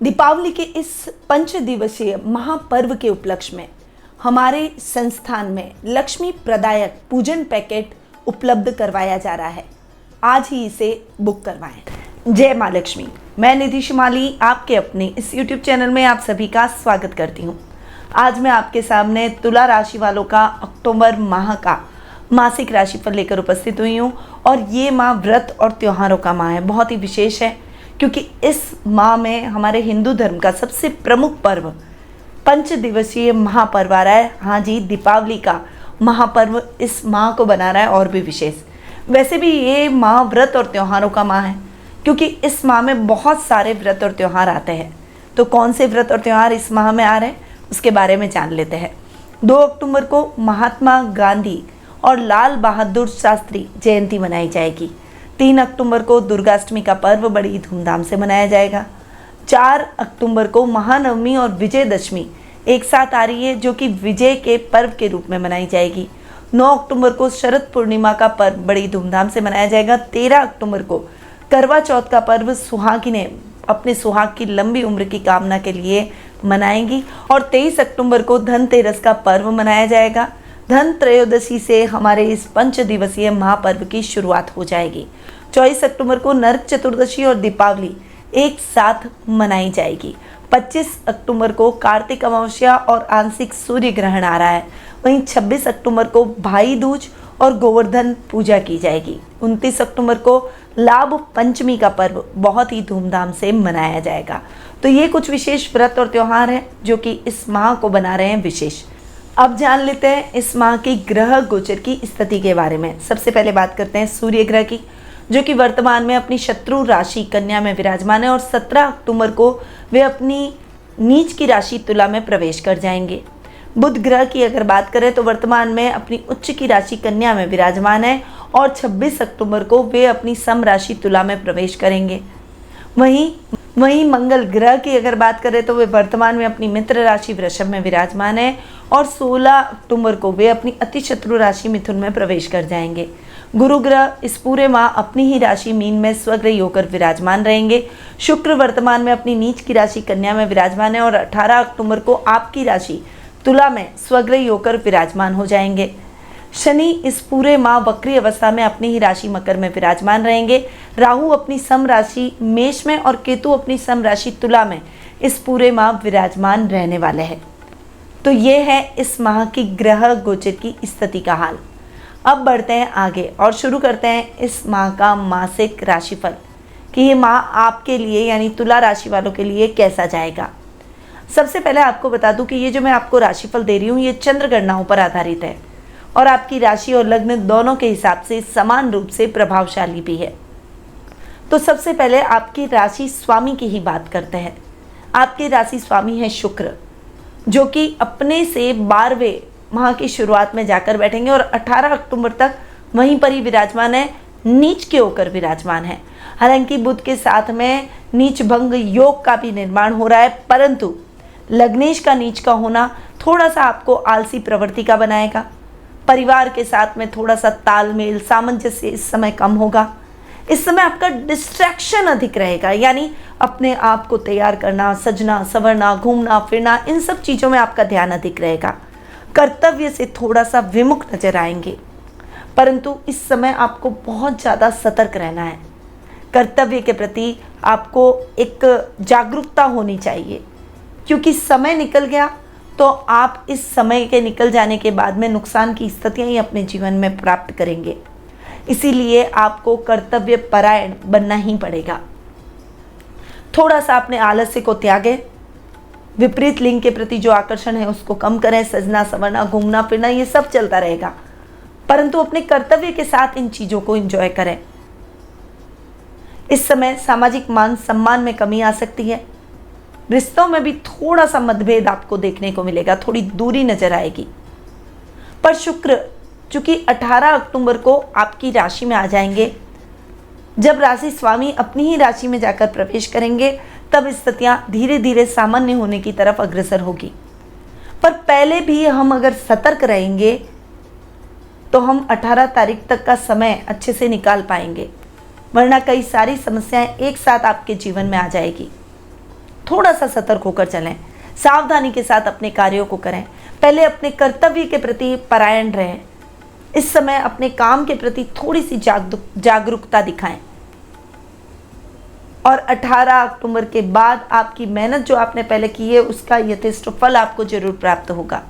दीपावली के इस 5 दिवसीय महापर्व के उपलक्ष्य में हमारे संस्थान में लक्ष्मी प्रदायक पूजन पैकेट उपलब्ध करवाया जा रहा है। आज ही इसे बुक करवाएं। जय माँ लक्ष्मी। मैं निधि शिमाली आपके अपने इस YouTube चैनल में आप सभी का स्वागत करती हूँ। आज मैं आपके सामने तुला राशि वालों का अक्टूबर माह का मासिक राशिफल लेकर उपस्थित हुई हूँ और ये माह व्रत और त्योहारों का माह है। बहुत ही विशेष है क्योंकि इस माह में हमारे हिंदू धर्म का सबसे प्रमुख पर्व 5 दिवसीय महापर्व आ रहा है। हाँ जी, दीपावली का महापर्व इस माह को बना रहा है और भी विशेष। वैसे भी ये माह व्रत और त्योहारों का माह है क्योंकि इस माह में बहुत सारे व्रत और त्यौहार आते हैं। तो कौन से व्रत और त्यौहार इस माह में आ रहे हैं उसके बारे में जान लेते हैं। 2 अक्टूबर को महात्मा गांधी और लाल बहादुर शास्त्री जयंती मनाई जाएगी। 3 अक्टूबर को दुर्गाष्टमी का पर्व बड़ी धूमधाम से मनाया जाएगा। 4 अक्टूबर को महानवमी और विजयदशमी एक साथ आ रही है जो कि विजय के पर्व के रूप में मनाई जाएगी। 9 अक्टूबर को शरद पूर्णिमा का पर्व बड़ी धूमधाम से मनाया जाएगा। 13 अक्टूबर को करवा चौथ का पर्व सुहागिनें अपने सुहाग की लंबी उम्र की कामना के लिए मनाएंगी और 23 अक्टूबर को धनतेरस का पर्व मनाया जाएगा। धन त्रयोदशी से हमारे इस 5 दिवसीय महापर्व की शुरुआत हो जाएगी। 24 अक्टूबर को नरक चतुर्दशी और दीपावली एक साथ मनाई जाएगी। 25 अक्टूबर को कार्तिक अमावस्या और आंशिक सूर्य ग्रहण आ रहा है। वहीं 26 अक्टूबर को भाई दूज और गोवर्धन पूजा की जाएगी। 29 अक्टूबर को लाभ पंचमी का पर्व बहुत ही धूमधाम से मनाया जाएगा। तो ये कुछ विशेष व्रत और त्यौहार हैं जो कि इस माह को बना रहे हैं विशेष। अब जान लेते हैं इस माह की ग्रह गोचर की स्थिति के बारे में। सबसे पहले बात करते हैं सूर्य ग्रह की, जो कि वर्तमान में अपनी शत्रु राशि कन्या में विराजमान है और 17 अक्टूबर को वे अपनी नीच की राशि तुला में प्रवेश कर जाएंगे। बुध ग्रह की अगर बात करें तो वर्तमान में अपनी उच्च की राशि कन्या में विराजमान है और 26 अक्टूबर को वे अपनी सम राशि तुला में प्रवेश करेंगे। वहीं मंगल ग्रह की अगर बात करें तो वे वर्तमान में अपनी मित्र राशि वृषभ में विराजमान है और 16 अक्टूबर को वे अपनी अति शत्रु राशि मिथुन में प्रवेश कर जाएंगे। गुरु ग्रह इस पूरे माह अपनी ही राशि मीन में स्वग्रही होकर विराजमान रहेंगे। शुक्र वर्तमान में अपनी नीच की राशि कन्या में विराजमान है और 18 अक्टूबर को आपकी राशि तुला में स्वग्रही होकर विराजमान हो जाएंगे। शनि इस पूरे माह वक्री अवस्था में अपनी ही राशि मकर में विराजमान रहेंगे। राहु अपनी सम राशि मेष में और केतु अपनी सम राशि तुला में इस पूरे माह विराजमान रहने वाले हैं। तो ये है इस माह की ग्रह गोचर की स्थिति का हाल। अब बढ़ते हैं आगे और शुरू करते हैं इस माह का मासिक राशिफल कि ये माह आपके लिए यानी तुला राशि वालों के लिए कैसा जाएगा। सबसे पहले आपको बता दूं कि ये जो मैं आपको राशिफल दे रही हूँ ये चंद्र गणनाओं पर आधारित है और आपकी राशि और लग्न दोनों के हिसाब से समान रूप से प्रभावशाली भी है। तो सबसे पहले आपकी राशि स्वामी की ही बात करते हैं। आपकी राशि स्वामी है शुक्र, जो कि अपने से 12वें माह की शुरुआत में जाकर बैठेंगे और 18 अक्टूबर तक वहीं पर ही विराजमान है, नीच के होकर विराजमान है। हालांकि बुध के साथ में नीच भंग योग का भी निर्माण हो रहा है, परंतु लग्नेश का नीच का होना थोड़ा सा आपको आलसी प्रवृत्ति का बनाएगा। परिवार के साथ में थोड़ा सा तालमेल सामंजस्य इस समय कम होगा। इस समय आपका डिस्ट्रैक्शन अधिक रहेगा, यानी अपने आप को तैयार करना, सजना संवरना, घूमना फिरना, इन सब चीज़ों में आपका ध्यान अधिक रहेगा। कर्तव्य से थोड़ा सा विमुख नजर आएंगे, परंतु इस समय आपको बहुत ज़्यादा सतर्क रहना है। कर्तव्य के प्रति आपको एक जागरूकता होनी चाहिए क्योंकि समय निकल गया तो आप इस समय के निकल जाने के बाद में नुकसान की स्थितियां ही अपने जीवन में प्राप्त करेंगे। इसीलिए आपको कर्तव्य परायण बनना ही पड़ेगा। थोड़ा सा अपने आलस्य को त्यागें, विपरीत लिंग के प्रति जो आकर्षण है उसको कम करें। सजना संवरना, घूमना फिरना ये सब चलता रहेगा, परंतु अपने कर्तव्य के साथ इन चीज़ों को एंजॉय करें। इस समय सामाजिक मान सम्मान में कमी आ सकती है। रिश्तों में भी थोड़ा सा मतभेद आपको देखने को मिलेगा, थोड़ी दूरी नजर आएगी। पर शुक्र चूंकि 18 अक्टूबर को आपकी राशि में आ जाएंगे, जब राशि स्वामी अपनी ही राशि में जाकर प्रवेश करेंगे तब स्थितियां धीरे धीरे सामान्य होने की तरफ अग्रसर होगी। पर पहले भी हम अगर सतर्क रहेंगे तो हम 18 तारीख तक का समय अच्छे से निकाल पाएंगे, वरना कई सारी समस्याएं एक साथ आपके जीवन में आ जाएगी। थोड़ा सा सतर्क होकर चलें, सावधानी के साथ अपने कार्यों को करें। पहले अपने कर्तव्य के प्रति परायण रहें। इस समय अपने काम के प्रति थोड़ी सी जागरूकता दिखाएं और 18 अक्टूबर के बाद आपकी मेहनत जो आपने पहले की है उसका यथेष्ट फल आपको जरूर प्राप्त होगा।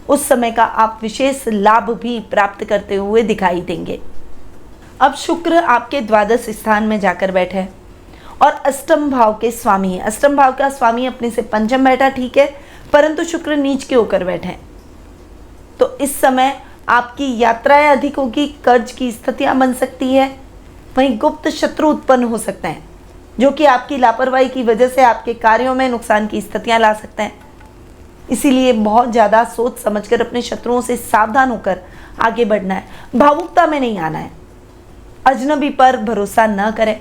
उस समय का आप विशेष लाभ भी प्राप्त करते हुए दिखाई देंगे। अब शुक्र आपके द्वादश स्थान में जाकर बैठे हैं और अष्टम भाव के स्वामी है। अष्टम भाव का स्वामी अपने से पंचम बैठा, ठीक है, परंतु शुक्र नीच के होकर बैठे हैं। तो इस समय आपकी यात्राएं अधिक होगी, कर्ज की स्थितियां बन सकती है, वहीं गुप्त शत्रु उत्पन्न हो सकते हैं जो कि आपकी लापरवाही की वजह से आपके कार्यों में नुकसान की स्थितियां ला सकते हैं। इसीलिए बहुत ज़्यादा सोच समझकर अपने शत्रुओं से सावधान होकर आगे बढ़ना है। भावुकता में नहीं आना है। अजनबी पर भरोसा न करें।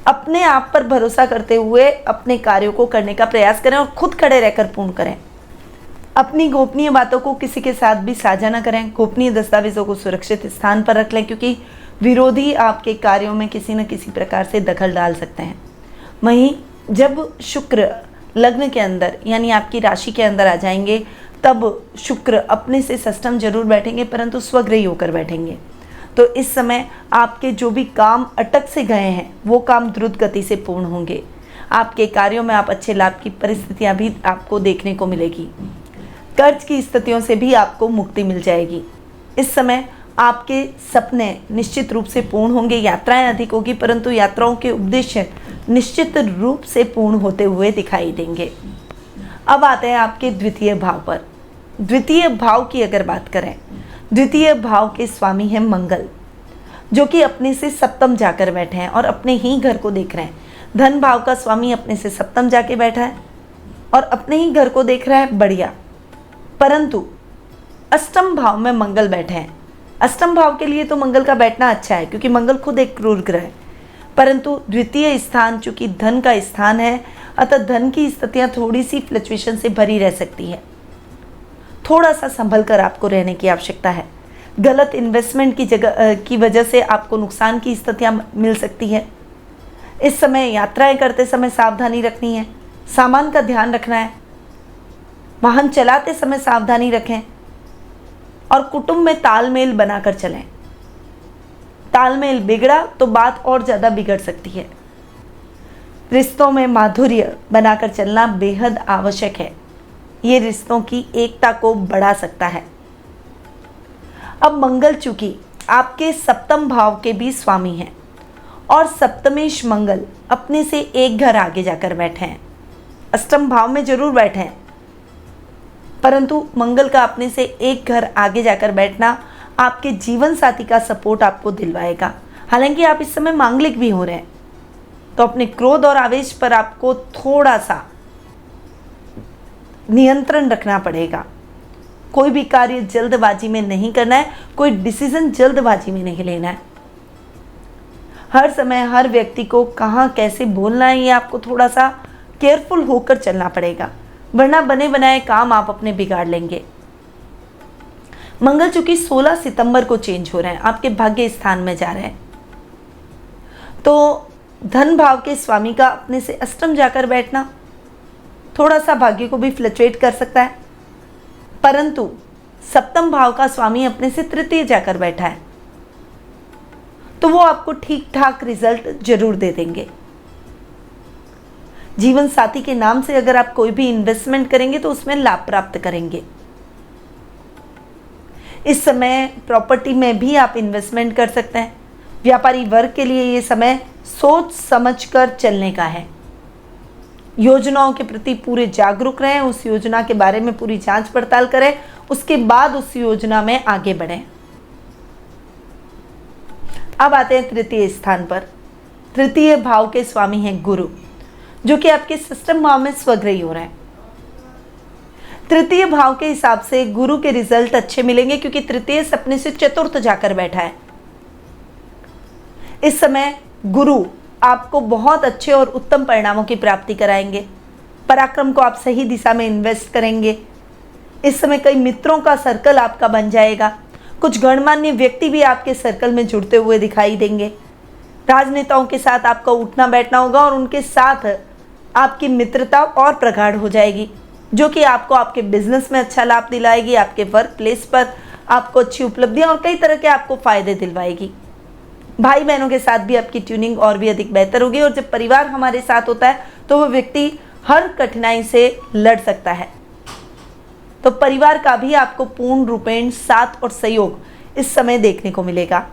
अपने आप पर भरोसा करते हुए अपने कार्यों को करने का प्रयास करें और खुद खड़े रहकर पूर्ण करें। अपनी गोपनीय बातों को किसी के साथ भी साझा न करें। गोपनीय दस्तावेजों को सुरक्षित स्थान पर रख लें, क्योंकि विरोधी आपके कार्यों में किसी न किसी प्रकार से दखल डाल सकते हैं। वहीं जब शुक्र लग्न के अंदर यानी आपकी राशि के अंदर आ जाएंगे, तब शुक्र अपने से षष्ठम जरूर बैठेंगे, परंतु स्वग्रही होकर बैठेंगे। तो इस समय आपके जो भी काम अटक से गए हैं वो काम द्रुत गति से पूर्ण होंगे। आपके कार्यों में आप अच्छे लाभ की परिस्थितियां भी आपको देखने को मिलेगी। कर्ज की स्थितियों से भी आपको मुक्ति मिल जाएगी। इस समय आपके सपने निश्चित रूप से पूर्ण होंगे। यात्राएं अधिक होगी, परंतु यात्राओं के उद्देश्य निश्चित रूप से पूर्ण होते हुए दिखाई देंगे। अब आते हैं आपके द्वितीय भाव पर। द्वितीय भाव की अगर बात करें, द्वितीय भाव के स्वामी हैं मंगल, जो कि अपने से सप्तम जाकर बैठे हैं और अपने ही घर को देख रहे हैं। धन भाव का स्वामी अपने से सप्तम जाके बैठा है और अपने ही घर को देख रहा है, बढ़िया। परंतु अष्टम भाव में मंगल बैठे हैं। अष्टम भाव के लिए तो मंगल का बैठना अच्छा है, क्योंकि मंगल खुद एक क्रूर ग्रह है, परंतु द्वितीय स्थान चूंकि धन का स्थान है, अतः धन की स्थितियां थोड़ी सी फ्लक्चुएशन से भरी रह सकती है। थोड़ा सा संभल कर आपको रहने की आवश्यकता है। गलत इन्वेस्टमेंट की वजह से आपको नुकसान की स्थितियां मिल सकती है। इस समय यात्राएं करते समय सावधानी रखनी है, सामान का ध्यान रखना है, वाहन चलाते समय सावधानी रखें और कुटुंब में तालमेल बनाकर चलें। तालमेल बिगड़ा तो बात और ज़्यादा बिगड़ सकती है। रिश्तों में माधुर्य बनाकर चलना बेहद आवश्यक है। ये रिश्तों की एकता को बढ़ा सकता है। अब मंगल चूंकि आपके सप्तम भाव के भी स्वामी हैं और सप्तमेश मंगल अपने से एक घर आगे जाकर बैठे हैं। अष्टम भाव में जरूर बैठे हैं, परंतु मंगल का अपने से एक घर आगे जाकर बैठना आपके जीवन साथी का सपोर्ट आपको दिलवाएगा। हालांकि आप इस समय मांगलिक भी हो रहे हैं, तो अपने क्रोध और आवेश पर आपको थोड़ा सा नियंत्रण रखना पड़ेगा। कोई भी कार्य जल्दबाजी में नहीं करना है, कोई डिसीजन जल्दबाजी में नहीं लेना है। हर समय हर व्यक्ति को कहाँ कैसे बोलना है, ये आपको थोड़ा सा केयरफुल होकर चलना पड़ेगा, वरना बने बनाए काम आप अपने बिगाड़ लेंगे। मंगल चूंकि 16 सितंबर को चेंज हो रहे हैं, आपके भाग्य स्थान में जा रहे हैं, तो धन भाव के स्वामी का अपने से अष्टम जाकर बैठना थोड़ा सा भाग्य को भी फ्लक्चुएट कर सकता है, परंतु सप्तम भाव का स्वामी अपने से तृतीय जाकर बैठा है, तो वो आपको ठीक ठाक रिजल्ट जरूर दे देंगे। जीवन साथी के नाम से अगर आप कोई भी इन्वेस्टमेंट करेंगे तो उसमें लाभ प्राप्त करेंगे। इस समय प्रॉपर्टी में भी आप इन्वेस्टमेंट कर सकते हैं। व्यापारी वर्ग के लिए ये समय सोच समझकर चलने का है। योजनाओं के प्रति पूरे जागरूक रहें, उस योजना के बारे में पूरी जांच पड़ताल करें, उसके बाद उस योजना में आगे बढ़ें। अब आते हैं तृतीय स्थान पर। तृतीय भाव के स्वामी हैं गुरु, जो कि आपके सप्तम भाव में स्वग्रही हो रहे हैं। तृतीय भाव के हिसाब से गुरु के रिजल्ट अच्छे मिलेंगे, क्योंकि तृतीय सपने से चतुर्थ जाकर बैठा है। इस समय गुरु आपको बहुत अच्छे और उत्तम परिणामों की प्राप्ति कराएंगे। पराक्रम को आप सही दिशा में इन्वेस्ट करेंगे। इस समय कई मित्रों का सर्कल आपका बन जाएगा। कुछ गणमान्य व्यक्ति भी आपके सर्कल में जुड़ते हुए दिखाई देंगे। राजनेताओं के साथ आपका उठना बैठना होगा और उनके साथ आपकी मित्रता और प्रगाढ़ हो जाएगी, जो कि आपको आपके बिजनेस में अच्छा लाभ दिलाएगी, आपके वर्क प्लेस पर आपको अच्छी उपलब्धियां और कई तरह के आपको फायदे दिलवाएगी। भाई बहनों के साथ भी आपकी ट्यूनिंग और भी अधिक बेहतर होगी। और जब परिवार हमारे साथ होता है तो वह व्यक्ति हर कठिनाई से लड़ सकता है। तो परिवार का भी आपको पूर्ण रूपेण साथ और सहयोग इस समय देखने को मिलेगा।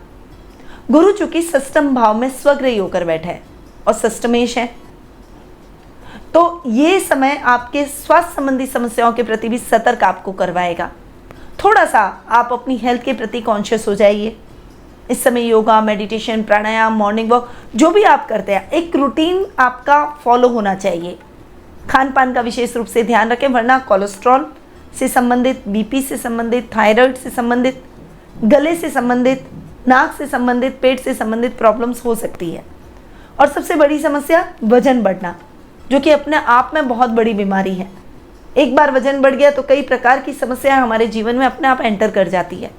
गुरु चूंकि षष्ठम भाव में स्वग्रही होकर बैठा है और षष्ठमेश है, तो ये समय आपके स्वास्थ्य संबंधी समस्याओं के प्रति भी सतर्क आपको करवाएगा। थोड़ा सा आप अपनी हेल्थ के प्रति कॉन्शियस हो जाइए। इस समय योगा, मेडिटेशन, प्राणायाम, मॉर्निंग वॉक जो भी आप करते हैं, एक रूटीन आपका फॉलो होना चाहिए। खान पान का विशेष रूप से ध्यान रखें, वरना कोलेस्ट्रॉल से संबंधित, बीपी से संबंधित, थायराइड से संबंधित, गले से संबंधित, नाक से संबंधित, पेट से संबंधित प्रॉब्लम्स हो सकती है। और सबसे बड़ी समस्या वजन बढ़ना, जो कि अपने आप में बहुत बड़ी बीमारी है। एक बार वजन बढ़ गया तो कई प्रकार की समस्याएं हमारे जीवन में अपने आप एंटर कर जाती है।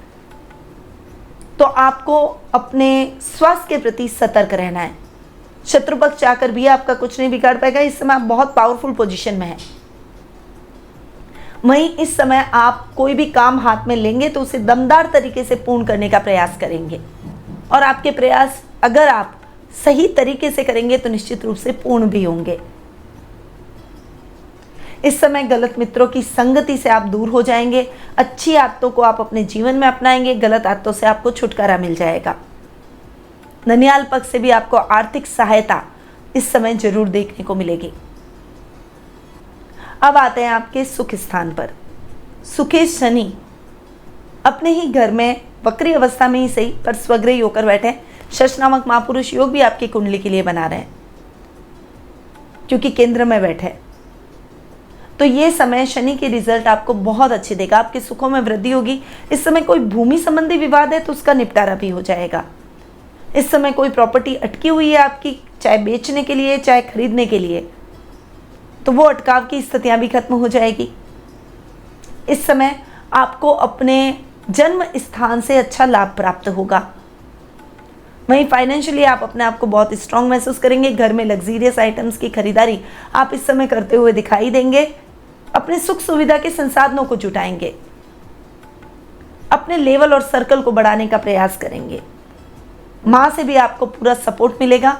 तो आपको अपने स्वास्थ्य के प्रति सतर्क रहना है। शत्रु पक्ष चाहकर भी आपका कुछ नहीं बिगाड़ पाएगा। इस समय आप बहुत पावरफुल पोजीशन में हैं। वहीं इस समय आप कोई भी काम हाथ में लेंगे तो उसे दमदार तरीके से पूर्ण करने का प्रयास करेंगे, और आपके प्रयास अगर आप सही तरीके से करेंगे तो निश्चित रूप से पूर्ण भी होंगे। इस समय गलत मित्रों की संगति से आप दूर हो जाएंगे। अच्छी आदतों को आप अपने जीवन में अपनाएंगे, गलत आदतों से आपको छुटकारा मिल जाएगा। ननियाल पक्ष से भी आपको आर्थिक सहायता इस समय जरूर देखने को मिलेगी। अब आते हैं आपके सुख स्थान पर। सुखेश शनि अपने ही घर में वक्री अवस्था में ही सही पर स्वग्रही होकर बैठे हैं। शश नामक महापुरुष योग भी आपकी कुंडली के लिए बना रहे हैं, क्योंकि केंद्र में बैठे। तो ये समय शनि के रिजल्ट आपको बहुत अच्छे देगा। आपके सुखों में वृद्धि होगी। इस समय कोई भूमि संबंधी विवाद है तो उसका निपटारा भी हो जाएगा। इस समय कोई प्रॉपर्टी अटकी हुई है आपकी, चाहे बेचने के लिए चाहे खरीदने के लिए, तो वो अटकाव की स्थितियां भी खत्म हो जाएगी। इस समय आपको अपने जन्म स्थान से अच्छा लाभ प्राप्त होगा। वहीं फाइनेंशियली आप अपने आप को बहुत स्ट्रांग महसूस करेंगे। घर में लग्जरियस आइटम्स की खरीदारी आप इस समय करते हुए दिखाई देंगे। अपने सुख सुविधा के संसाधनों को जुटाएंगे। अपने लेवल और सर्कल को बढ़ाने का प्रयास करेंगे। मां से भी आपको पूरा सपोर्ट मिलेगा।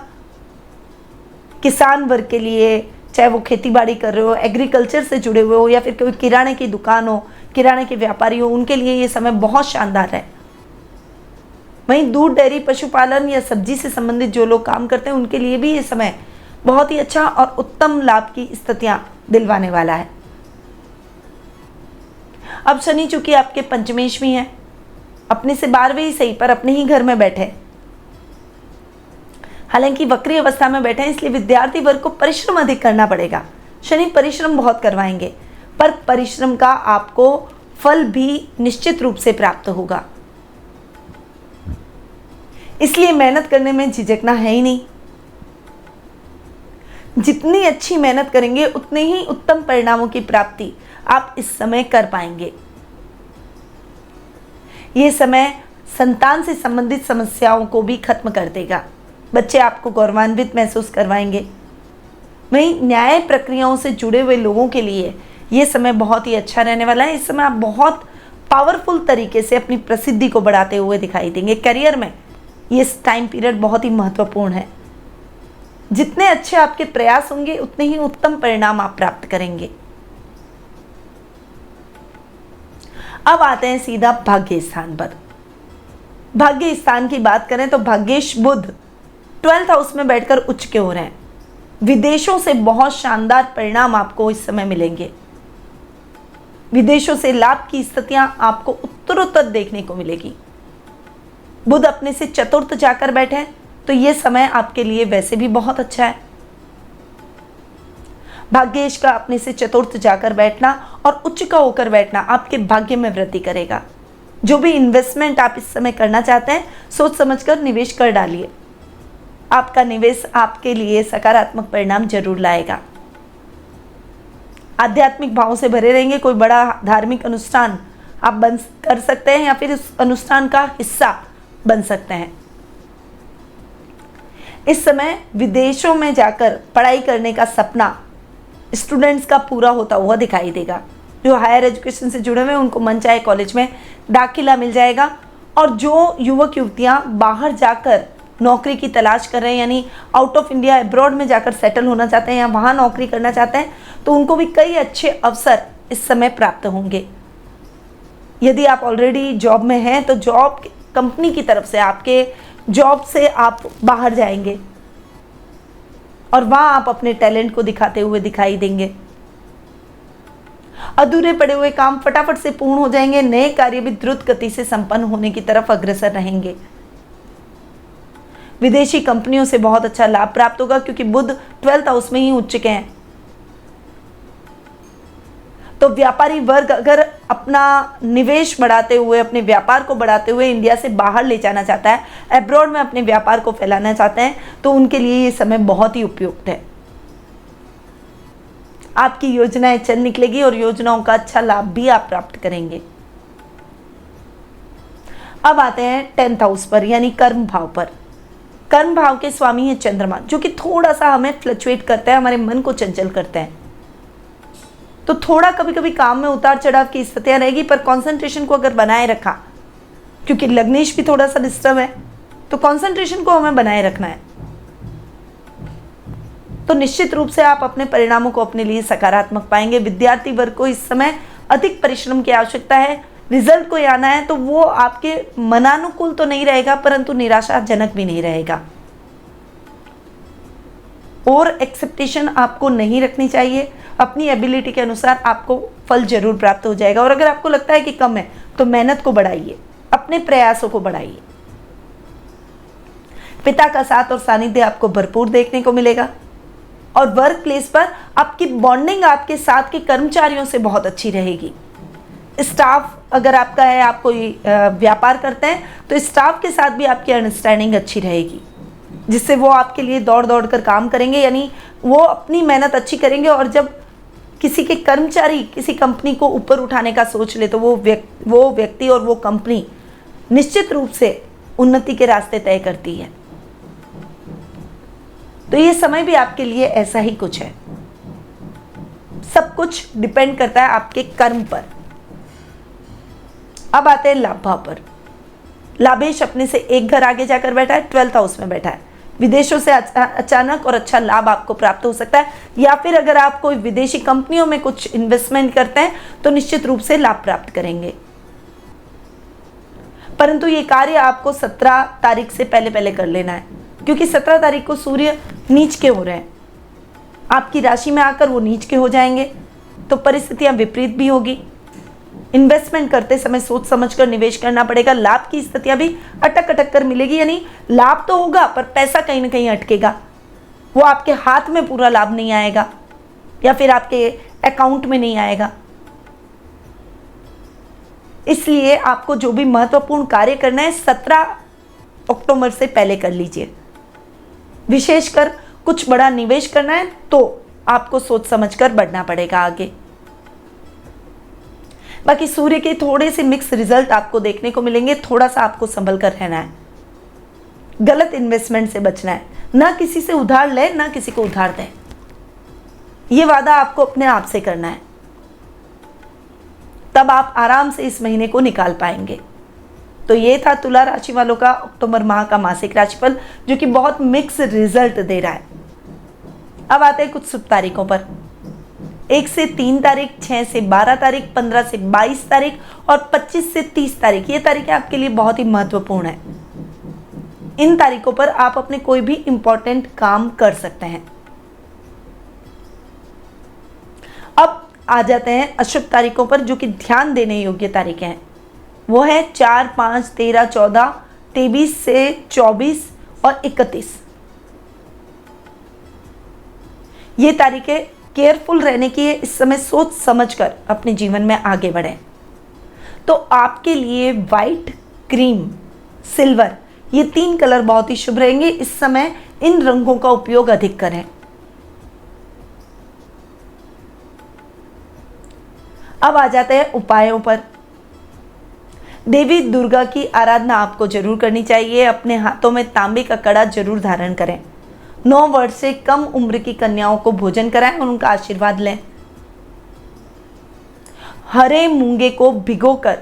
किसान वर्ग के लिए, चाहे वो खेती बाड़ी कर रहे हो, एग्रीकल्चर से जुड़े हुए हो, या फिर कोई किराने की दुकान हो, किराने के व्यापारी हो, उनके लिए ये समय बहुत शानदार है। वहीं दूध, डेयरी, पशुपालन या सब्जी से संबंधित जो लोग काम करते हैं उनके लिए भी ये समय बहुत ही अच्छा और उत्तम लाभ की स्थितियां दिलवाने वाला है। अब शनि चूंकि आपके पंचमेश में है, अपने से 12वें ही सही पर अपने ही घर में बैठे, हालांकि वक्री अवस्था में बैठे हैं, इसलिए विद्यार्थी वर्ग को परिश्रम अधिक करना पड़ेगा। शनि परिश्रम बहुत करवाएंगे, पर परिश्रम का आपको फल भी निश्चित रूप से प्राप्त होगा। इसलिए मेहनत करने में झिझकना है ही नहीं। जितनी अच्छी मेहनत करेंगे उतने ही उत्तम परिणामों की प्राप्ति आप इस समय कर पाएंगे। यह समय संतान से संबंधित समस्याओं को भी खत्म कर देगा। बच्चे आपको गौरवान्वित महसूस करवाएंगे। वहीं न्याय प्रक्रियाओं से जुड़े हुए लोगों के लिए यह समय बहुत ही अच्छा रहने वाला है। इस समय आप बहुत पावरफुल तरीके से अपनी प्रसिद्धि को बढ़ाते हुए दिखाई देंगे। करियर में ये टाइम पीरियड बहुत ही महत्वपूर्ण है। जितने अच्छे आपके प्रयास होंगे उतने ही उत्तम परिणाम आप प्राप्त करेंगे। अब आते हैं सीधा भाग्य स्थान पर। भाग्य स्थान की बात करें तो भाग्येश बुध 12th हाउस में बैठकर उच्च के हो रहे हैं। विदेशों से बहुत शानदार परिणाम आपको इस समय मिलेंगे। विदेशों से लाभ की स्थितियां आपको उत्तरोत्तर देखने को मिलेगी। बुध अपने से चतुर्थ जाकर बैठे हैं, तो यह समय आपके लिए वैसे भी बहुत अच्छा है। भाग्येश का अपने से चतुर्थ जाकर बैठना और उच्च का होकर बैठना आपके भाग्य में वृद्धि करेगा। जो भी इन्वेस्टमेंट आप इस समय करना चाहते हैं, सोच समझकर निवेश कर डालिए। आपका निवेश आपके लिए सकारात्मक परिणाम जरूर लाएगा। आध्यात्मिक भावों से भरे रहेंगे। कोई बड़ा धार्मिक अनुष्ठान आप बन कर सकते हैं या फिर उस अनुष्ठान का हिस्सा बन सकते हैं। इस समय विदेशों में जाकर पढ़ाई करने का सपना स्टूडेंट्स का पूरा होता हुआ दिखाई देगा। जो हायर एजुकेशन से जुड़े हुए हैं उनको मनचाहे कॉलेज में दाखिला मिल जाएगा, और जो युवक युवतियां बाहर जाकर नौकरी की तलाश कर रहे हैं, यानी आउट ऑफ इंडिया अब्रॉड में जाकर सेटल होना चाहते हैं या वहाँ नौकरी करना चाहते हैं, तो उनको भी कई अच्छे अवसर इस समय प्राप्त होंगे। यदि आप ऑलरेडी जॉब में हैं तो जॉब कंपनी की तरफ से आपके जॉब से आप बाहर जाएंगे और वहाँ आप अपने टैलेंट को दिखाते हुए दिखाई देंगे। अधूरे पड़े हुए काम फटाफट से पूर्ण हो जाएंगे, नए कार्य भी द्रुत गति से संपन्न होने की तरफ अग्रसर रहेंगे। विदेशी कंपनियों से बहुत अच्छा लाभ प्राप्त होगा, क्योंकि बुध 12th हाउस में ही उच्च चुके हैं। तो व्यापारी वर्ग अगर अपना निवेश बढ़ाते हुए, अपने व्यापार को बढ़ाते हुए इंडिया से बाहर ले जाना चाहता है, अब्रॉड में अपने व्यापार को फैलाना चाहते हैं, तो उनके लिए ये समय बहुत ही उपयुक्त है। आपकी योजनाएं चल निकलेगी और योजनाओं का अच्छा लाभ भी आप प्राप्त करेंगे। अब आते हैं 10th हाउस पर, यानी कर्म भाव पर। कर्म भाव के स्वामी है चंद्रमा, जो कि थोड़ा सा हमें फ्लक्चुएट करता है, हमारे मन को चंचल करते हैं। तो थोड़ा कभी कभी काम में उतार चढ़ाव की स्थितियां रहेगी, पर कंसंट्रेशन को अगर बनाए रखा, क्योंकि लग्नेश भी थोड़ा सा डिस्टर्ब है, तो कंसंट्रेशन को हमें बनाए रखना है, तो निश्चित रूप से आप अपने परिणामों को अपने लिए सकारात्मक पाएंगे। विद्यार्थी वर्ग को इस समय अधिक परिश्रम की आवश्यकता है। रिजल्ट को आना है तो वो आपके मनानुकूल तो नहीं रहेगा, परंतु निराशाजनक भी नहीं रहेगा। और एक्सेप्टेशन आपको नहीं रखनी चाहिए। अपनी एबिलिटी के अनुसार आपको फल जरूर प्राप्त हो जाएगा। और अगर आपको लगता है कि कम है तो मेहनत को बढ़ाइए, अपने प्रयासों को बढ़ाइए। पिता का साथ और सानिध्य आपको भरपूर देखने को मिलेगा। और वर्क प्लेस पर आपकी बॉन्डिंग आपके साथ के कर्मचारियों से बहुत अच्छी रहेगी। स्टाफ अगर आपका है, आप कोई व्यापार करते हैं, तो स्टाफ के साथ भी आपकी अंडरस्टैंडिंग अच्छी रहेगी, जिससे वो आपके लिए दौड़ दौड़ कर काम करेंगे, यानी वो अपनी मेहनत अच्छी करेंगे। और जब किसी के कर्मचारी किसी कंपनी को ऊपर उठाने का सोच ले, तो वो व्यक्ति और वो कंपनी निश्चित रूप से उन्नति के रास्ते तय करती है। तो ये समय भी आपके लिए ऐसा ही कुछ है। सब कुछ डिपेंड करता है आपके कर्म पर। अब आते हैं लाभ भाव पर। लाभेश अपने से एक घर आगे जाकर बैठा है, 12th हाउस में बैठा है। विदेशों से अचानक और अच्छा लाभ आपको प्राप्त हो सकता है, या फिर अगर आप कोई विदेशी कंपनियों में कुछ इन्वेस्टमेंट करते हैं तो निश्चित रूप से लाभ प्राप्त करेंगे। परंतु ये कार्य आपको 17 तारीख से पहले कर लेना है, क्योंकि 17 तारीख को सूर्य नीच के हो रहे हैं। आपकी राशि में आकर वो नीच के हो जाएंगे, तो परिस्थितियां विपरीत भी होगी। इन्वेस्टमेंट करते समय सोच समझकर निवेश करना पड़ेगा। लाभ की स्थितियां भी अटक कर मिलेगी, यानी लाभ तो होगा पर पैसा कहीं ना कहीं अटकेगा। वो आपके हाथ में पूरा लाभ नहीं आएगा, या फिर आपके अकाउंट में नहीं आएगा। इसलिए आपको जो भी महत्वपूर्ण कार्य करना है 17 अक्टूबर से पहले कर लीजिए। विशेषकर कुछ बड़ा निवेश करना है तो आपको सोच समझकर बढ़ना पड़ेगा आगे। बाकी सूर्य के थोड़े से मिक्स रिजल्ट आपको देखने को मिलेंगे। थोड़ा सा आपको संभल कर रहना है, गलत इन्वेस्टमेंट से बचना है। ना किसी से उधार ले, ना किसी को उधार दें। ये वादा आपको अपने आप से करना है, तब आप आराम से इस महीने को निकाल पाएंगे। तो ये था तुला राशि वालों का अक्टूबर माह का मासिक राशिफल, जो कि बहुत मिक्स रिजल्ट दे रहा है। अब आते हैं कुछ शुभ तारीखों पर। 1 से 3 तारीख, 6 से 12 तारीख, 15 से 22 तारीख और 25 से 30 तारीख। ये तारीखें आपके लिए बहुत ही महत्वपूर्ण है। इन तारीखों पर आप अपने कोई भी इंपॉर्टेंट काम कर सकते हैं। अब आ जाते हैं अशुभ तारीखों पर, जो कि ध्यान देने योग्य तारीखें हैं। वो है 4, 5, 13, 14, 23 से 24 और 31। ये तारीखें केयरफुल रहने की है। इस समय सोच समझकर अपने जीवन में आगे बढ़ें। तो आपके लिए वाइट, क्रीम, सिल्वर, ये 3 कलर बहुत ही शुभ रहेंगे। इस समय इन रंगों का उपयोग अधिक करें। अब आ जाते हैं उपायों पर। देवी दुर्गा की आराधना आपको जरूर करनी चाहिए। अपने हाथों में तांबे का कड़ा जरूर धारण करें। 9 वर्ष से कम उम्र की कन्याओं को भोजन कराएं और उनका आशीर्वाद लें। हरे मूंगे को भिगोकर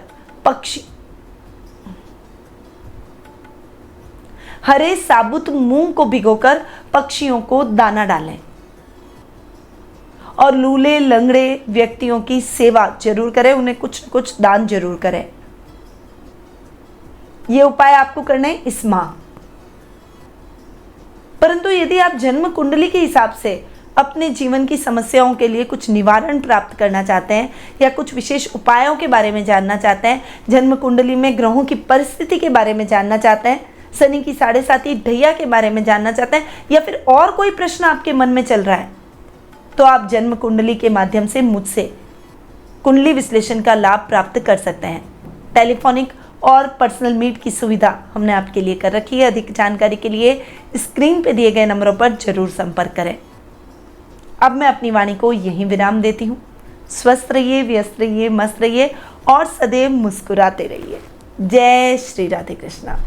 हरे साबुत मूंग को भिगोकर पक्षियों को दाना डालें और लूले लंगड़े व्यक्तियों की सेवा जरूर करें, उन्हें कुछ कुछ दान जरूर करें। ये उपाय आपको करने हैं इस माह। परंतु यदि आप जन्म कुंडली के हिसाब से अपने जीवन की समस्याओं के लिए कुछ निवारण प्राप्त करना चाहते हैं या कुछ विशेष उपायों के बारे में जानना चाहते हैं, जन्म कुंडली में ग्रहों की परिस्थिति के बारे में जानना चाहते हैं, शनि की 7.5 ढैया के बारे में जानना चाहते हैं, या फिर और कोई प्रश्न आपके मन में चल रहा है, तो आप जन्म कुंडली के माध्यम से मुझसे कुंडली विश्लेषण का लाभ प्राप्त कर सकते हैं। टेलीफोनिक और पर्सनल मीट की सुविधा हमने आपके लिए कर रखी है। अधिक जानकारी के लिए स्क्रीन पे दिए गए नंबरों पर जरूर संपर्क करें। अब मैं अपनी वाणी को यहीं विराम देती हूँ। स्वस्थ रहिए, व्यस्त रहिए, मस्त रहिए और सदैव मुस्कुराते रहिए। जय श्री राधे कृष्णा।